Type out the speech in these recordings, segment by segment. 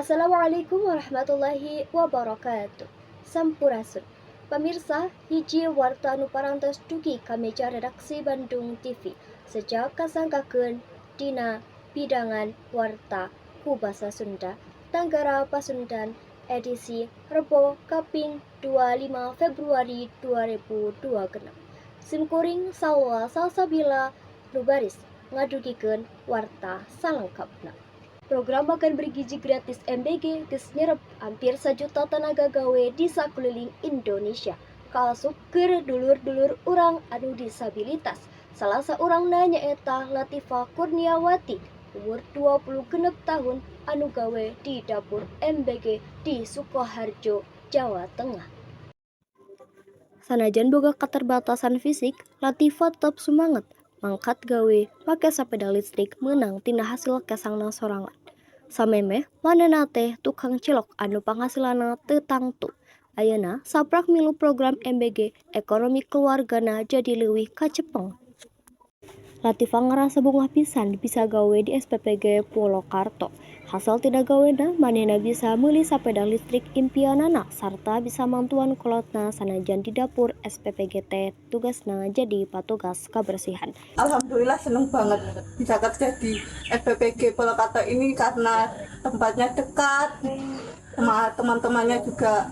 Assalamualaikum warahmatullahi wabarakatuh. Sampurasun. Pemirsa, hiji warta nu parantos dugi kameja redaksi Bandung TV. Sejak kasangkakeun dina bidangan warta ku basa Sunda, Tanggara Pasundan, edisi Rebo Kaping 25 Februari 2026. Simkuring sawa salsabila nu baris ngadugikeun warta salengkapna. Program makan bergizi gratis MBG geus nyerep hampir 1 juta tenaga gawe di sakeliling Indonesia. Kaasup keur dulur-dulur urang anu disabilitas. Salah saurangna nyaeta Latifah Kurniawati, umur 26 tahun, anu gawe di dapur MBG di Sukoharjo, Jawa Tengah. Sanajan boga keterbatasan fisik, Latifah tetap semangat mangkat gawe make sepeda listrik meunang tina hasil kesangna sorangan. Samemeh manehna teh tukang cilok anu penghasilanna teu tangtu. Ayeuna saprak milu program MBG ekonomi keluargana jadi leuwih kacepeng. Latifah ngerasa bungah pisan bisa gawe di SPPG Purwokarto. Hasil tina gawena manehna bisa meuli sapeda listrik impianana sarta bisa mantuan kolotna sanajan di dapur SPPG teh tugasna jadi petugas kebersihan. Alhamdulillah seneng banget bisa kerja di SPPG Purwokarto ini karena tempatnya dekat, sama teman-temannya juga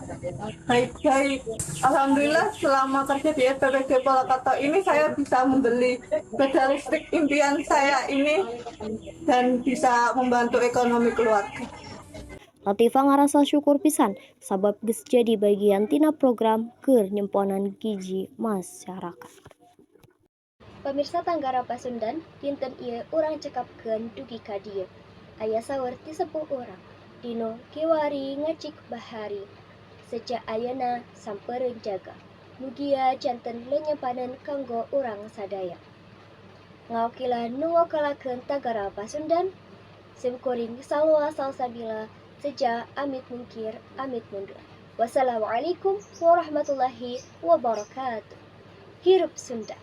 baik-baik. Alhamdulillah selama kerja di SPPG Purwokarto ini saya bisa membeli sepeda listrik impian saya ini dan bisa membantu ekonomi keluarga. Latifah ngarasa syukur pisan sabab geus jadi bagian tina program keur nyemponan gizi masyarakat. Pemirsa Tanggara Pasundan, dinten ieu urang cekapkeun dugi ka dieu. Aya saur ti sepuh urang, dino kiwari ngacik bahari. Sejak ayeuna sampeureun jaga. Mugia janten lenyepaneun kanggo urang sadaya. Ngaokilan nu ngokalakeun Tanggara Pasundan, simkuring salwa salsabila sejak amit mungkir amit mundur. Wassalamualaikum warahmatullahi wabarakatuh. Hirup Sunda.